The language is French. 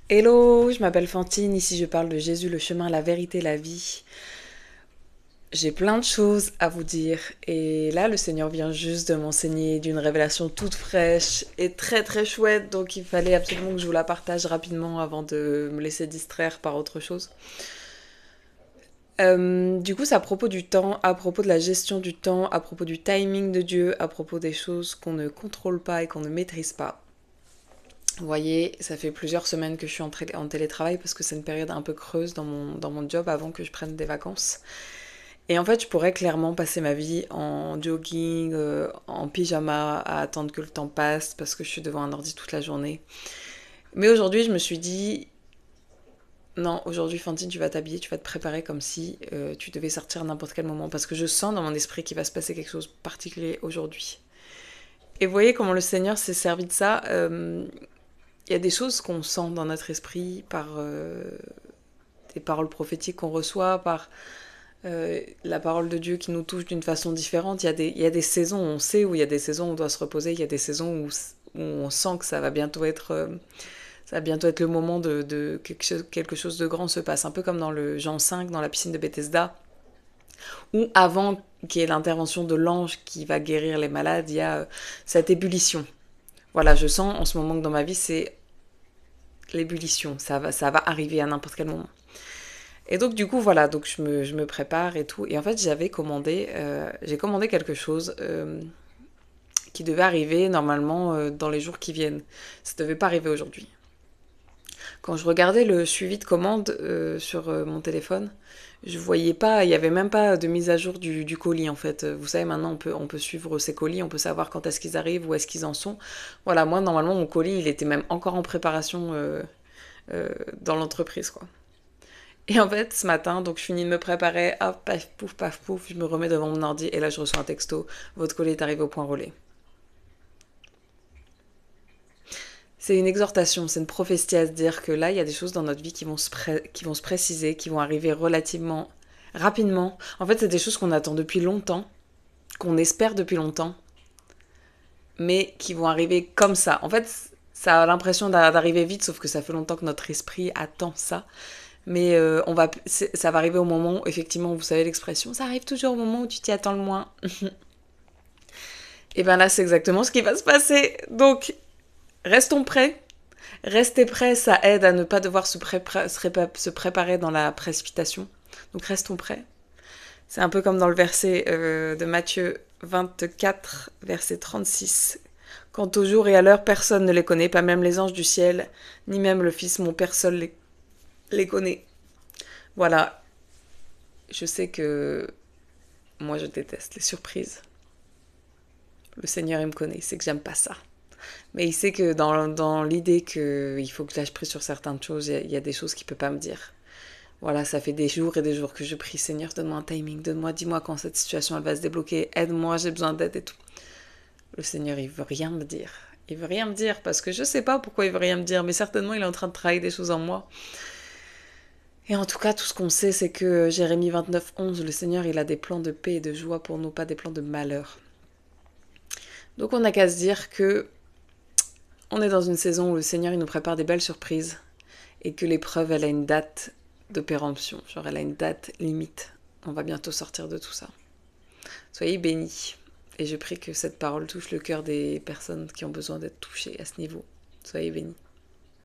Hello, je m'appelle Fantine, ici je parle de Jésus, le chemin, la vérité, la vie. J'ai plein de choses à vous dire et là le Seigneur vient juste de m'enseigner d'une révélation toute fraîche et très très chouette, donc il fallait absolument que je vous la partage rapidement avant de me laisser distraire par autre chose. Du coup c'est à propos du temps, à propos de la gestion du temps, à propos du timing de Dieu, à propos des choses qu'on ne contrôle pas et qu'on ne maîtrise pas. Vous voyez, ça fait plusieurs semaines que je suis en télétravail parce que c'est une période un peu creuse dans mon job avant que je prenne des vacances. Et en fait, je pourrais clairement passer ma vie en jogging, en pyjama, à attendre que le temps passe parce que je suis devant un ordi toute la journée. Mais aujourd'hui, je me suis dit, non, aujourd'hui, Fantine, tu vas t'habiller, tu vas te préparer comme si tu devais sortir à n'importe quel moment parce que je sens dans mon esprit qu'il va se passer quelque chose de particulier aujourd'hui. Et vous voyez comment le Seigneur s'est servi de ça. Il y a des choses qu'on sent dans notre esprit par des paroles prophétiques qu'on reçoit, par la parole de Dieu qui nous touche d'une façon différente. Il y a des saisons où on sait, où il y a des saisons où on doit se reposer, il y a des saisons où on sent que ça va bientôt être le moment de quelque chose de grand se passe. Un peu comme dans le Jean 5, dans la piscine de Bethesda, où avant qu'il y ait l'intervention de l'ange qui va guérir les malades, il y a cette ébullition. Voilà, je sens en ce moment que dans ma vie, c'est l'ébullition. Ça va arriver à n'importe quel moment. Et donc du coup voilà, donc je me prépare et tout. Et en fait j'ai commandé quelque chose qui devait arriver normalement dans les jours qui viennent. Ça devait pas arriver aujourd'hui. Quand je regardais le suivi de commande sur mon téléphone, je voyais pas, il y avait même pas de mise à jour du colis en fait. Vous savez maintenant on peut suivre ces colis, on peut savoir quand est-ce qu'ils arrivent, où est-ce qu'ils en sont. Voilà, moi normalement mon colis il était même encore en préparation dans l'entreprise quoi. Et en fait, ce matin, donc je finis de me préparer, hop, paf, pouf, je me remets devant mon ordi et là je reçois un texto, votre colis est arrivé au point relais. C'est une exhortation, c'est une prophétie à se dire que là, il y a des choses dans notre vie qui vont se préciser, qui vont arriver relativement rapidement. En fait, c'est des choses qu'on attend depuis longtemps, qu'on espère depuis longtemps, mais qui vont arriver comme ça. En fait, ça a l'impression d'arriver vite, sauf que ça fait longtemps que notre esprit attend ça. Mais ça va arriver au moment où, effectivement, vous savez l'expression, ça arrive toujours au moment où tu t'y attends le moins. Et bien là, c'est exactement ce qui va se passer. Donc, restons prêts. Rester prêt, ça aide à ne pas devoir se préparer dans la précipitation. Donc, restons prêts. C'est un peu comme dans le verset de Matthieu 24, verset 36. Quant au jour et à l'heure, personne ne les connaît, pas même les anges du ciel, ni même le Fils, mon Père seul les connaît. Voilà, je sais que moi je déteste les surprises. Le Seigneur, il me connaît, il sait que j'aime pas ça. Mais il sait que dans l'idée qu'il faut que je lâche prise sur certaines choses, il y a des choses qu'il peut pas me dire. Voilà, ça fait des jours et des jours que je prie, Seigneur, donne-moi un timing, donne-moi, dis-moi quand cette situation elle va se débloquer, aide-moi, j'ai besoin d'aide et tout. Le Seigneur, il veut rien me dire. Il veut rien me dire parce que je sais pas pourquoi il veut rien me dire, mais certainement il est en train de travailler des choses en moi. Et en tout cas, tout ce qu'on sait, c'est que Jérémie 29, 11, le Seigneur, il a des plans de paix et de joie pour nous, pas des plans de malheur. Donc on n'a qu'à se dire que on est dans une saison où le Seigneur, il nous prépare des belles surprises et que l'épreuve, elle a une date de péremption, genre elle a une date limite. On va bientôt sortir de tout ça. Soyez bénis. Et je prie que cette parole touche le cœur des personnes qui ont besoin d'être touchées à ce niveau. Soyez bénis.